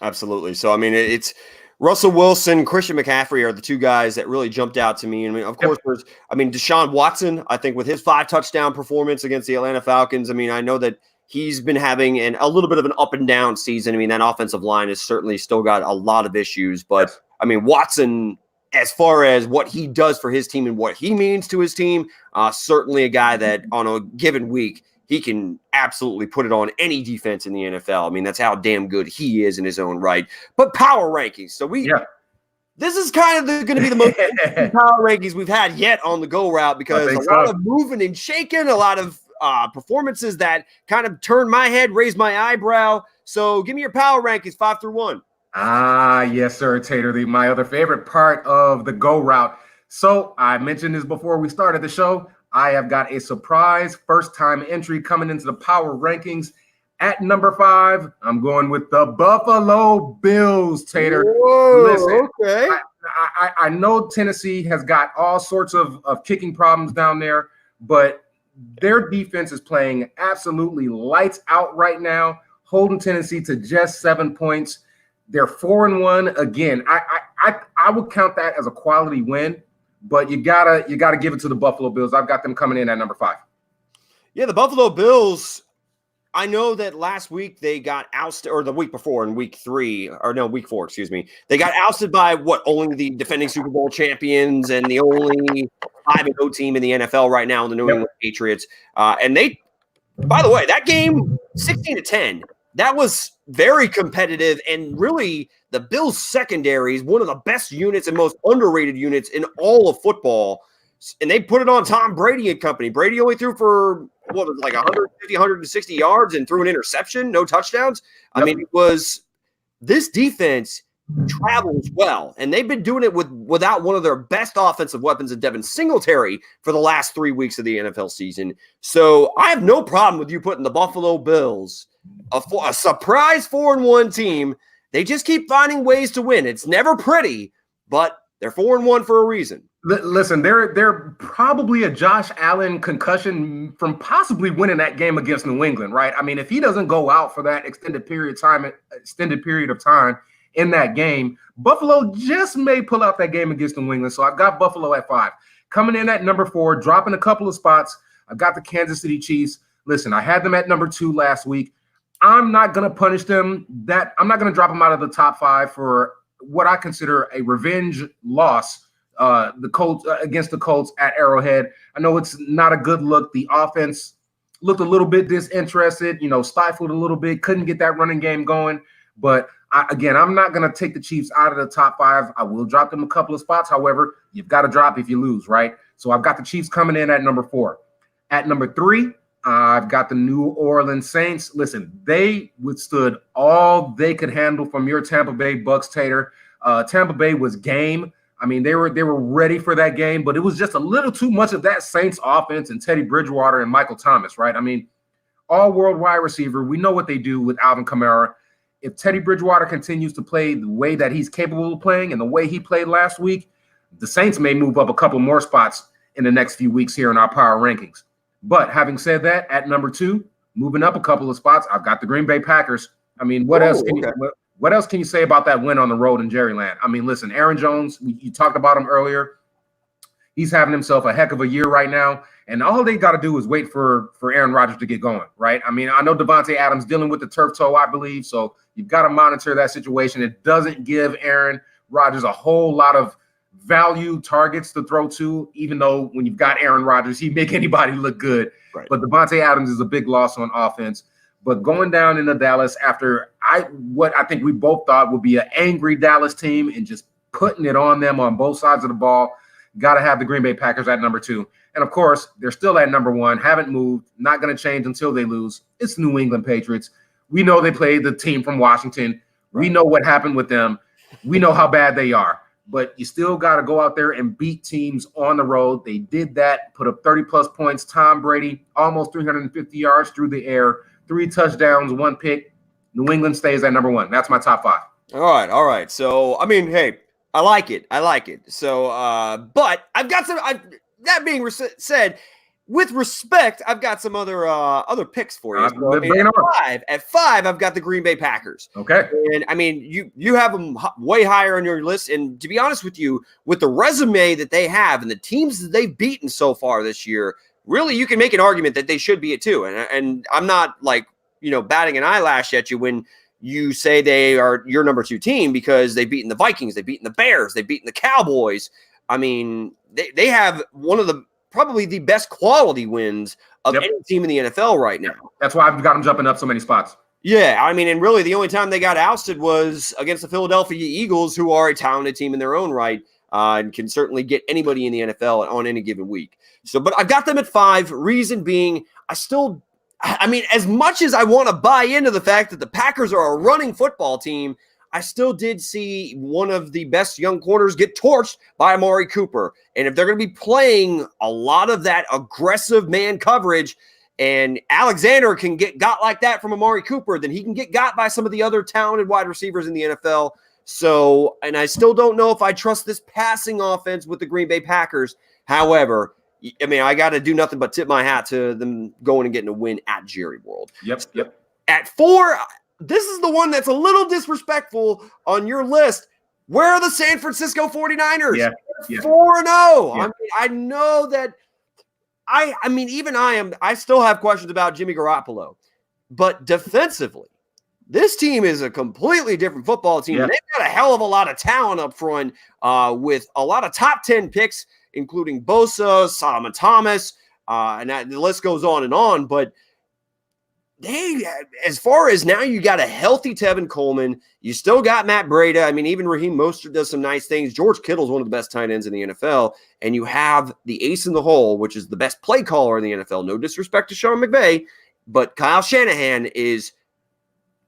Absolutely. So, I mean, it's Russell Wilson, Christian McCaffrey are the 2 guys that really jumped out to me. I mean, of course, there's, Deshaun Watson, I think with his 5 touchdown performance against the Atlanta Falcons, I know that he's been having a little bit of an up and down season. That offensive line has certainly still got a lot of issues. But, Watson, as far as what he does for his team and what he means to his team, certainly a guy that on a given week, he can absolutely put it on any defense in the NFL. That's how damn good he is in his own right. But power rankings. So this is kind of going to be the most power rankings we've had yet on the Go Route, because a lot of moving and shaking, a lot of performances that kind of turned my head, raised my eyebrow. So give me your power rankings 5 through 1. Yes, sir, Tater. My other favorite part of the Go Route. So I mentioned this before we started the show. I have got a surprise first-time entry coming into the power rankings. At number 5, I'm going with the Buffalo Bills, Tater. Whoa, listen, okay. I know Tennessee has got all sorts of kicking problems down there, but their defense is playing absolutely lights out right now, holding Tennessee to just 7 points. They're 4-1. Again, I would count that as a quality win. But you gotta give it to the Buffalo Bills. I've got them coming in at number 5. Yeah, the Buffalo Bills. I know that last week they got ousted, or the week before in week 4, excuse me. They got ousted by only the defending Super Bowl champions and the only 5-0 team in the NFL right now, the New England Patriots. And they, by the way, that game 16-10. That was very competitive, and really the Bills secondary is one of the best units and most underrated units in all of football. And they put it on Tom Brady and company. Brady only threw for 150, 160 yards and threw an interception, no touchdowns. It was this defense travels well, and they've been doing it without one of their best offensive weapons in Devin Singletary for the last 3 weeks of the NFL season. So I have no problem with you putting the Buffalo Bills, a surprise 4-1 team. They just keep finding ways to win. It's never pretty, but they're 4-1 for a reason. Listen, they're probably a Josh Allen concussion from possibly winning that game against New England, right? If he doesn't go out for that extended period of time in that game, Buffalo just may pull out that game against New England. So I've got Buffalo at 5. Coming in at number 4, dropping a couple of spots, I've got the Kansas City Chiefs. Listen, I had them at number 2 last week. I'm not going to punish them. I'm not going to drop them out of the top 5 for what I consider a revenge loss. The Colts against the Colts at Arrowhead. I know it's not a good look. The offense looked a little bit disinterested, stifled a little bit, couldn't get that running game going. But I'm not going to take the Chiefs out of the top 5. I will drop them a couple of spots. However, you've got to drop if you lose, right? So I've got the Chiefs coming in at number 4. At number 3, I've got the New Orleans Saints. Listen, they withstood all they could handle from your Tampa Bay Bucks, Tater. Tampa Bay was game. They were ready for that game, but it was just a little too much of that Saints offense and Teddy Bridgewater and Michael Thomas, right? All-world wide receiver. We know what they do with Alvin Kamara. If Teddy Bridgewater continues to play the way that he's capable of playing and the way he played last week, the Saints may move up a couple more spots in the next few weeks here in our power rankings. But having said that, at number 2, moving up a couple of spots, I've got the Green Bay Packers. What else can you say about that win on the road in Jerryland? Listen, Aaron Jones, you talked about him earlier. He's having himself a heck of a year right now. And all they got to do is wait for Aaron Rodgers to get going, right? I know Devontae Adams dealing with the turf toe, I believe. So you've got to monitor that situation. It doesn't give Aaron Rodgers a whole lot of value targets to throw to, even though when you've got Aaron Rodgers, he make anybody look good. Right. But Devontae Adams is a big loss on offense. But going down into Dallas after what I think we both thought would be an angry Dallas team and just putting it on them on both sides of the ball, got to have the Green Bay Packers at number 2. And, of course, they're still at number 1, haven't moved, not going to change until they lose. It's New England Patriots. We know they played the team from Washington. We know what happened with them. We know how bad they are. But you still got to go out there and beat teams on the road. They did that, put up 30-plus points. Tom Brady, almost 350 yards through the air, 3 touchdowns, 1 pick. New England stays at number 1. That's my top 5. All right. So, I mean, hey, I like it. So, but I've got some. That being said, with respect, I've got some other picks for you. So, at 5, I've got the Green Bay Packers. Okay. And I mean, you have them way higher on your list. And to be honest with you, with the resume that they have and the teams that they've beaten so far this year, really, you can make an argument that they should be it too. And I'm not like, batting an eyelash at you when you say they are your number 2 team, because they've beaten the Vikings, they've beaten the Bears, they've beaten the Cowboys. I mean, they have one of the probably the best quality wins of any team in the NFL right now. That's why I've got them jumping up so many spots. Yeah, I mean, and really the only time they got ousted was against the Philadelphia Eagles, who are a talented team in their own right and can certainly get anybody in the NFL on any given week. So, but I've got them at 5. Reason being, I mean, as much as I want to buy into the fact that the Packers are a running football team, I still did see one of the best young corners get torched by Amari Cooper. And if they're going to be playing a lot of that aggressive man coverage, and Alexander can get got like that from Amari Cooper, then he can get got by some of the other talented wide receivers in the NFL. So, and I still don't know if I trust this passing offense with the Green Bay Packers. However, I mean, I got to do nothing but tip my hat to them going and getting a win at Jerry World. Yep. At 4, this is the one that's a little disrespectful on your list. Where are the San Francisco 49ers? Yeah. 4-0. I mean, I know that I still have questions about Jimmy Garoppolo, but defensively, this team is a completely different football team. Yeah. They've got a hell of a lot of talent up front with a lot of top 10 picks, including Bosa, Solomon Thomas, and the list goes on. But they, as far as now, you got a healthy Tevin Coleman. You still got Matt Breida. I mean, even Raheem Mostert does some nice things. George Kittle's one of the best tight ends in the NFL. And you have the ace in the hole, which is the best play caller in the NFL. No disrespect to Sean McVay, but Kyle Shanahan is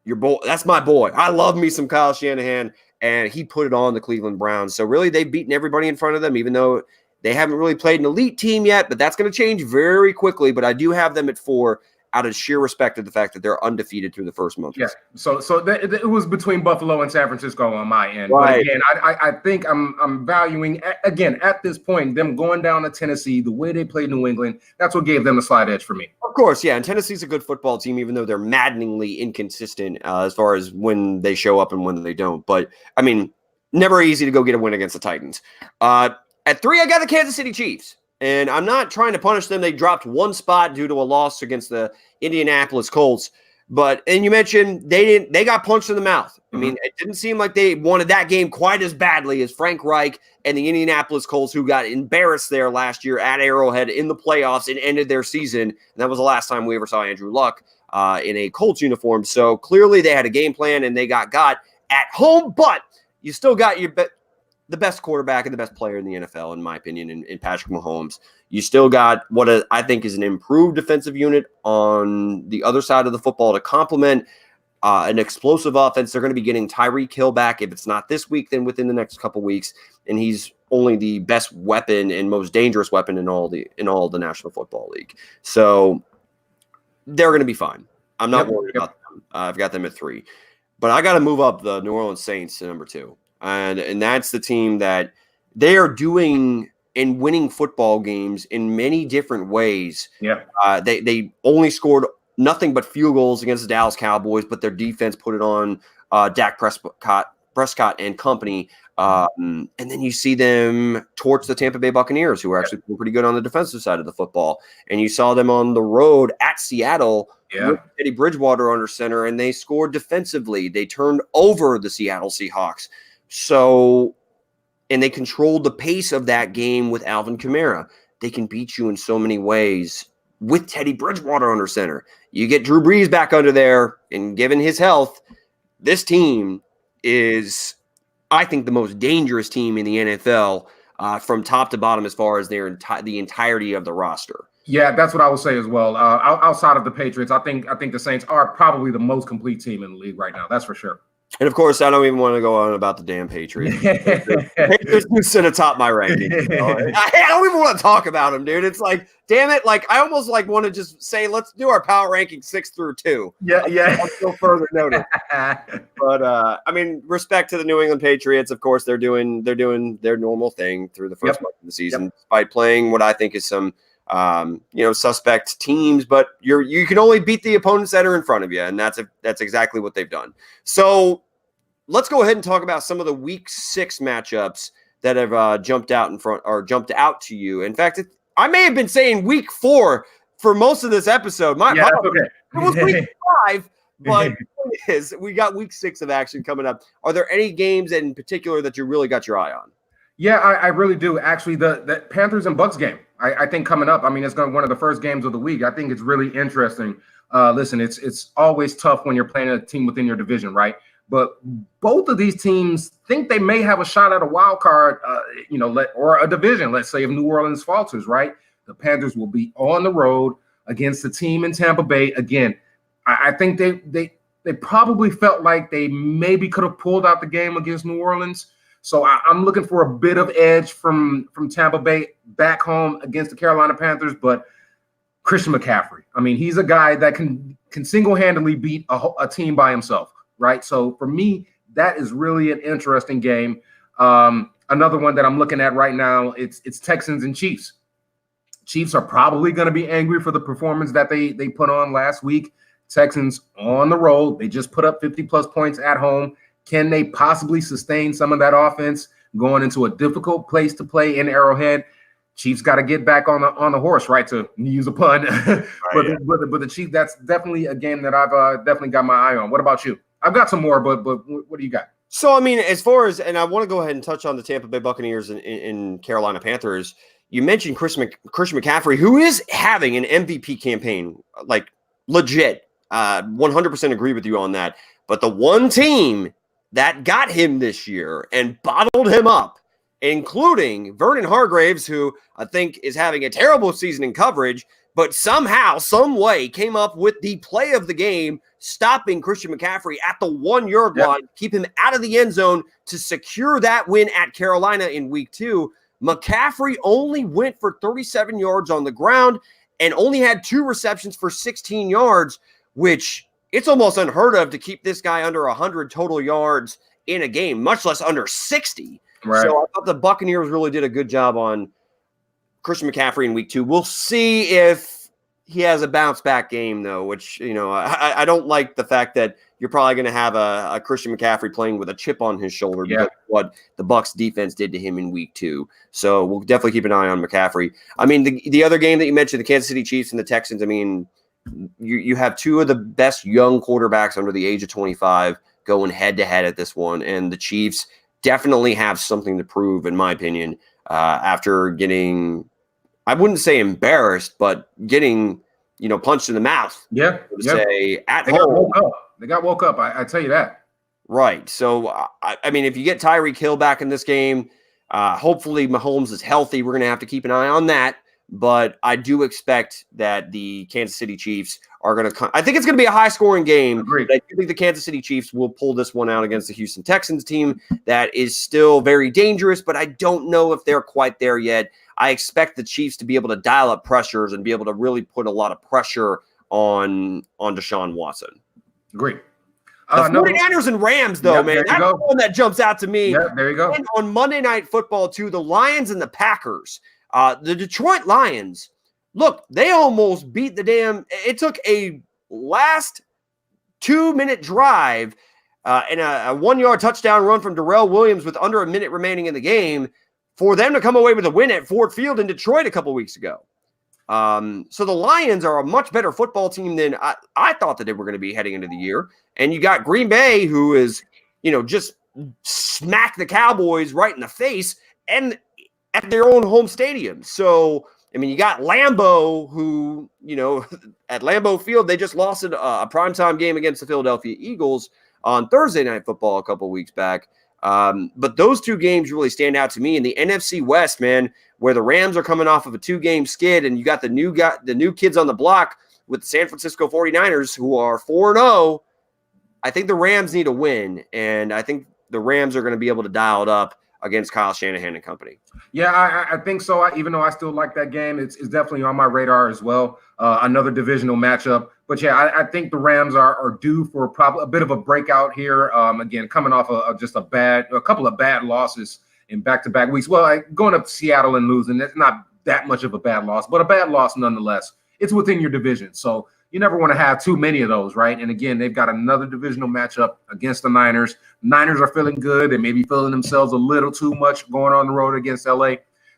your boy. That's my boy. I love me some Kyle Shanahan, and he put it on the Cleveland Browns. So really, they've beaten everybody in front of them, even though they haven't really played an elite team yet, but that's going to change very quickly. But I do have them at 4 out of sheer respect of the fact that they're undefeated through the first month. Yeah, so it was between Buffalo and San Francisco on my end. Right. But again, I think I'm valuing, again, at this point, them going down to Tennessee, the way they played New England, that's what gave them a slight edge for me. Of course, yeah, and Tennessee's a good football team, even though they're maddeningly inconsistent as far as when they show up and when they don't. But, I mean, never easy to go get a win against the Titans. At 3, I got the Kansas City Chiefs. And I'm not trying to punish them. They dropped 1 spot due to a loss against the Indianapolis Colts. And you mentioned they got punched in the mouth. I mean, it didn't seem like they wanted that game quite as badly as Frank Reich and the Indianapolis Colts, who got embarrassed there last year at Arrowhead in the playoffs and ended their season. And that was the last time we ever saw Andrew Luck in a Colts uniform. So clearly they had a game plan and they got at home, but you still got the best quarterback and the best player in the NFL, in my opinion, in Patrick Mahomes. You still got what I think is an improved defensive unit on the other side of the football to complement an explosive offense. They're going to be getting Tyreek Hill back. If it's not this week, then within the next couple weeks. And he's only the best weapon and most dangerous weapon in all the National Football League. So they're going to be fine. I'm not worried about them. I've got them at 3. But I got to move up the New Orleans Saints to number 2. And that's the team that they are doing and winning football games in many different ways. Yeah. They only scored nothing but field goals against the Dallas Cowboys, but their defense put it on Dak Prescott and company. And then you see them torch the Tampa Bay Buccaneers, who are actually pretty good on the defensive side of the football. And you saw them on the road at Seattle with Teddy Bridgewater under center, and they scored defensively. They turned over the Seattle Seahawks. So, and they controlled the pace of that game with Alvin Kamara. They can beat you in so many ways. with Teddy Bridgewater under center. You get Drew Brees back under there, and given his health, this team is, I think, the most dangerous team in the NFL from top to bottom as far as the entirety of the roster. Yeah, that's what I would say as well. Outside of the Patriots, I think the Saints are probably the most complete team in the league right now. That's for sure. And of course, I don't even want to go on about the damn Patriots. Patriots do sit atop my ranking. I don't even want to talk about them, dude. It's like, damn it! Like, I almost like want to just say, let's do our power ranking 6 through 2. Yeah. I'll still further notice. But I mean, respect to the New England Patriots. Of course, they're doing their normal thing through the first month of the season, despite playing what I think is some suspect teams, but you can only beat the opponents that are in front of you, and that's exactly what they've done. So let's go ahead and talk about some of the Week 6 matchups that have jumped out to you. In fact, I may have been saying Week 4 for most of this episode. Okay. It was Week 5, but we got Week 6 of action coming up. Are there any games in particular that you really got your eye on? Yeah, I really do. Actually, the Panthers and Bucks game, I think coming up. I mean, it's going to be one of the first games of the week. I think it's really interesting. Listen, it's always tough when you're playing a team within your division, right? But both of these teams think they may have a shot at a wild card, or a division. Let's say if New Orleans falters, right? The Panthers will be on the road against the team in Tampa Bay. Again, I think they probably felt like they maybe could have pulled out the game against New Orleans. So I'm looking for a bit of edge from Tampa Bay back home against the Carolina Panthers. But Christian McCaffrey, I mean, he's a guy that can single-handedly beat a team by himself, right? So for me, that is really an interesting game. Another one that I'm looking at right now, it's Texans and Chiefs. Chiefs are probably going to be angry for the performance that they put on last week. Texans on the road. They just put up 50-plus points at home. Can they possibly sustain some of that offense going into a difficult place to play in Arrowhead? Chiefs got to get back on the horse, right? To use a pun. But the Chiefs, that's definitely a game that I've definitely got my eye on. What about you? I've got some more, but what do you got? So, I mean, as far as, and I want to go ahead and touch on the Tampa Bay Buccaneers and Carolina Panthers. You mentioned Christian McCaffrey, who is having an MVP campaign, like legit. 100% agree with you on that. But the one team that got him this year and bottled him up, including Vernon Hargreaves, who I think is having a terrible season in coverage, but somehow, some way came up with the play of the game, stopping Christian McCaffrey at the 1-yard line, keep him out of the end zone to secure that win at Carolina in Week 2. McCaffrey only went for 37 yards on the ground and only had 2 receptions for 16 yards, which it's almost unheard of to keep this guy under 100 total yards in a game, much less under 60. Right. So I thought the Buccaneers really did a good job on Christian McCaffrey in Week 2. We'll see if he has a bounce back game, though, which, I don't like the fact that you're probably going to have a Christian McCaffrey playing with a chip on his shoulder because of what the Bucs defense did to him in Week 2. So we'll definitely keep an eye on McCaffrey. I mean, the other game that you mentioned, the Kansas City Chiefs and the Texans, I mean, you have 2 of the best young quarterbacks under the age of 25 going head-to-head at this one, and the Chiefs definitely have something to prove, in my opinion, after getting, I wouldn't say embarrassed, but getting, punched in the mouth. Yeah. Say at home. They got woke up. I tell you that. Right. So, I mean, if you get Tyreek Hill back in this game, hopefully Mahomes is healthy. We're going to have to keep an eye on that. But I do expect that the Kansas City Chiefs are going to I think it's going to be a high-scoring game. Agreed. I do think the Kansas City Chiefs will pull this one out against the Houston Texans team that is still very dangerous, but I don't know if they're quite there yet. I expect the Chiefs to be able to dial up pressures and be able to really put a lot of pressure on Deshaun Watson. Great. The 49ers and Rams, though, man, that's the one that jumps out to me. Yeah, there you go. And on Monday Night Football, too, the Lions and the Packers. The Detroit Lions, look, they almost beat the damn – it took a last 2-minute drive and a 1-yard touchdown run from Darrell Williams with under a minute remaining in the game for them to come away with a win at Ford Field in Detroit a couple weeks ago. So the Lions are a much better football team than I thought that they were going to be heading into the year. And you got Green Bay, who is, just smacked the Cowboys right in the face and at their own home stadium. So I mean, you got Lambeau, who, at Lambeau Field, they just lost a primetime game against the Philadelphia Eagles on Thursday Night Football a couple weeks back. But those two games really stand out to me. In the NFC West, man, where the Rams are coming off of a 2-game skid, and you got the new kids on the block with the San Francisco 49ers, who are 4-0. I think the Rams need a win, and I think the Rams are going to be able to dial it up against Kyle Shanahan and company. Yeah, I think so. Even though I still like that game, it's definitely on my radar as well. Another divisional matchup. But yeah, I think the Rams are due for probably a bit of a breakout here. Again, coming off just a couple of bad losses in back-to-back weeks. Well, going up to Seattle and losing, that's not that much of a bad loss, but a bad loss nonetheless. It's within your division, so you never want to have too many of those, right? And again, they've got another divisional matchup against the Niners. Niners are feeling good. They may be feeling themselves a little too much going on the road against LA.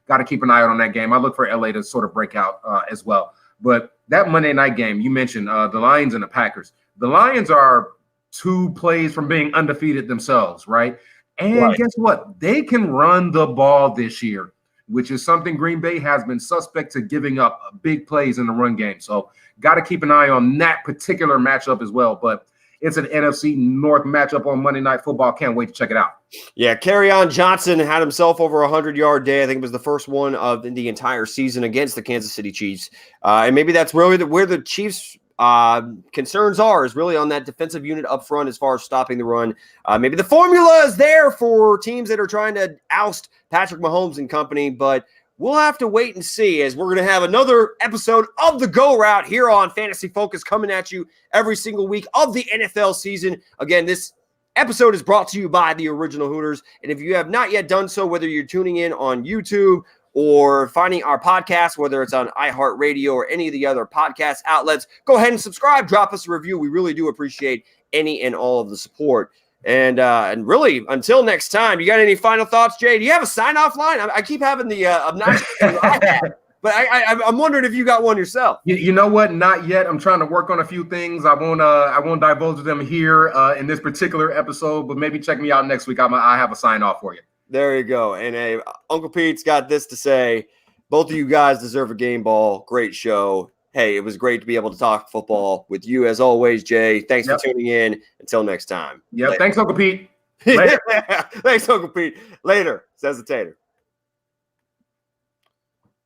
Got to keep an eye out on that game. I look for LA to sort of break out as well. But that Monday night game, you mentioned the Lions and the Packers. The Lions are 2 plays from being undefeated themselves, right? And guess what? They can run the ball this year, which is something Green Bay has been suspect to giving up big plays in the run game. So got to keep an eye on that particular matchup as well. But it's an NFC North matchup on Monday Night Football. Can't wait to check it out. Yeah, Kerryon Johnson had himself over a 100-yard day. I think it was the first one of the entire season against the Kansas City Chiefs. And maybe that's really where the Chiefs' concerns are, is really on that defensive unit up front as far as stopping the run. Maybe the formula is there for teams that are trying to oust Patrick Mahomes and company, but we'll have to wait and see, as we're going to have another episode of the Go Route here on Fantasy Focus coming at you every single week of the NFL season. Again, this episode is brought to you by the Original Hooters. And if you have not yet done so, whether you're tuning in on YouTube or finding our podcast, whether it's on iHeartRadio or any of the other podcast outlets, go ahead and subscribe, drop us a review. We really do appreciate any and all of the support. And really, until next time, you got any final thoughts, Jay? Do you have a sign-off line? I keep having the obnoxious but I'm wondering if you got one yourself. You know what? Not yet. I'm trying to work on a few things. I won't divulge them here in this particular episode, but maybe check me out next week. I have a sign-off for you. There you go. And Uncle Pete's got this to say. Both of you guys deserve a game ball. Great show. Hey, it was great to be able to talk football with you as always, Jay. Thanks for tuning in. Until next time. Yep. Thanks, Uncle Pete. Later. Thanks, Uncle Pete. Later, says the Tater.